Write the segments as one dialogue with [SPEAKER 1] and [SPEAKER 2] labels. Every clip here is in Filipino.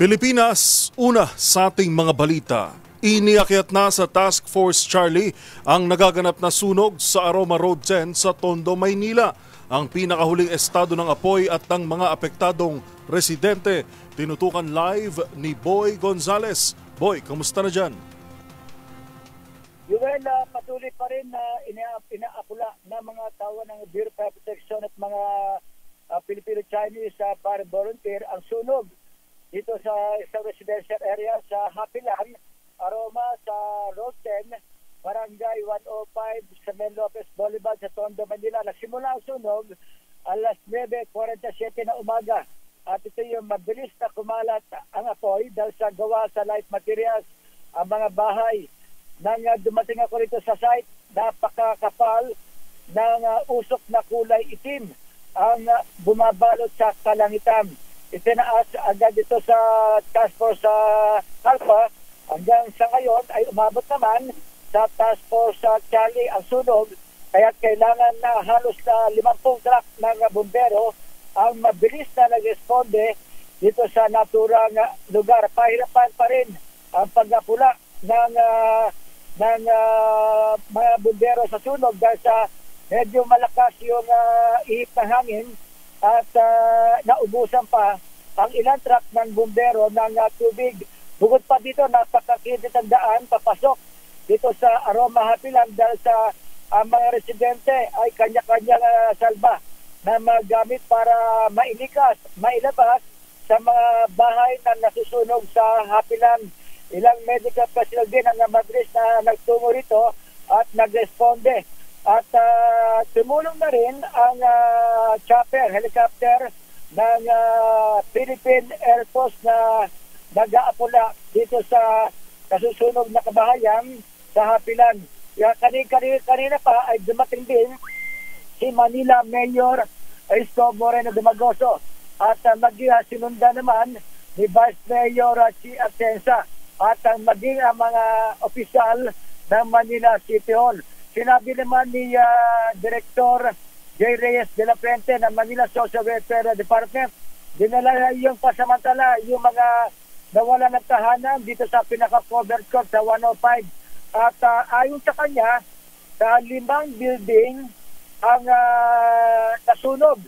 [SPEAKER 1] Pilipinas, una sa ating mga balita. Iniakyat na sa Task Force Charlie ang nagaganap na sunog sa Aroma Road 10 sa Tondo, Maynila. Ang pinakahuling estado ng apoy at ng mga apektadong residente. Tinutukan live ni Boy Gonzales. Boy, kamusta na dyan?
[SPEAKER 2] Yuel, patuloy pa rin na inaapula ng mga tawa ng Bureau of Fire Protection at mga Filipino-Chinese para volunteer ang sunog dito sa isang residential area sa Hapilan, Aroma sa Road 10, Barangay 105 sa Mel Lopez Boulevard sa Tondo, Manila. Nagsimula ang sunog alas 9:47 na umaga at ito yung mabilis na kumalat ang apoy dahil sa gawa sa light materials ang mga bahay. Nang dumating ako rito sa site, napakakapal ng usok na kulay itim ang bumabalot sa kalangitan. Itinaas agad dito sa Task Force sa Alpha. Hanggang sa ngayon ay umabot naman sa Task Force sa Charlie ang sunog. Kaya kailangan na halos na 50 truck ng bumbero ang mabilis na nag-responde dito sa naturang lugar. Pahirapan pa rin ang pagpula ng mga bumbero sa sunog dahil sa medyo malakas yung ihip ng hangin at naubusan pa ang ilang truck ng bumbero ng tubig. Bukod pa dito, napakakidit ang daan papasok dito sa Aroma Hapilan dahil sa mga residente ay kanya-kanyang salba na magamit para mailikas, mailabas sa mga bahay na nasusunog sa Hapilan. Ilang medical personnel din ang mabilis na nagtungo rito at nagresponde. At tumulong na rin ang chopper, helicopter ng Philippine Air Force na nag-aapula dito sa kasusunog na kabahayan sa Hapilan. Kanina pa ay dumating din si Manila Mayor Isko Moreno Dumagoso at sinunda naman ni Vice Mayor Chi Atienza at maging ang mga opisyal ng Manila City Hall. Sinabi naman ni Director J. Reyes de la Fuente ng Manila Social Welfare Department, dinala yung pasamantala yung mga nawala ng tahanan dito sa pinaka-covered court sa 105. At ayon sa kanya, sa 5 building ang nasunog.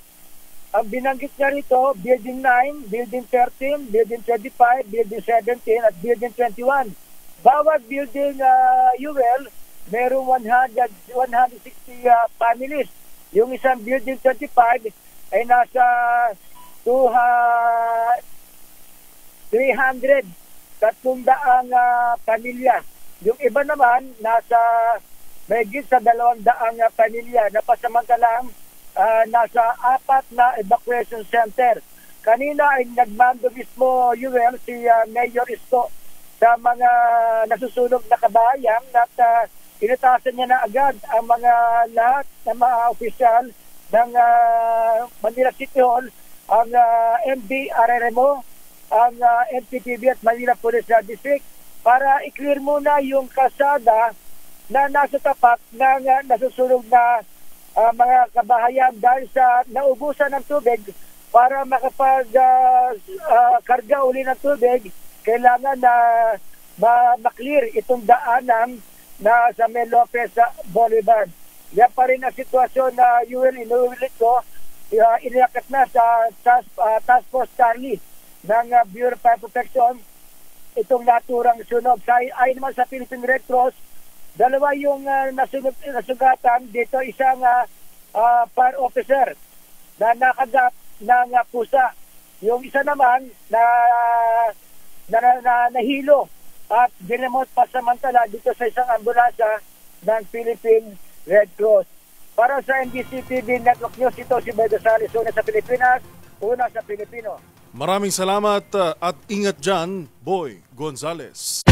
[SPEAKER 2] Ang binanggit niya rito, Building 9, Building 13, Building 25, Building 17 at Building 21. Bawat building, merong 160 families. Yung isang Building 25 ay nasa 300 pamilya. Yung iba naman nasa mahigit sa 200 pamilya na pasamantalang nasa 4 na evacuation center. Kanina ay nagmando mismo si Mayor Isko sa mga nasusunog na kabahayan at inatasan niya na agad ang mga lahat ng mga opisyal ng Manila City Hall, ang MDRRMO, ang NPPB at Manila Police District para i-clear muna yung kalsada na nasa tapat ng nasusunog na mga kabahayan dahil sa naubusan ng tubig. Para makapag-karga uli ng tubig, kailangan na ma-clear itong daanan na sa Mel Lopez Boulevard. Yan pa rin ang sitwasyon na inuulit ko, iniakat na sa Task Force Charlie ng Bureau of Fire Protection itong naturang sunog. Ayon naman sa Philippine Red Cross, 2 yung nasugatan dito, isang fire officer na nakagat ng pusa. Yung isa naman na nahilo at dinemot pa samantala dito sa isang ambulansya ng Philippine Red Cross. Para sa NBC-TV Network News, ito si Boy Gonzales, una sa Pilipinas, una sa Pilipino.
[SPEAKER 1] Maraming salamat at ingat dyan, Boy Gonzales.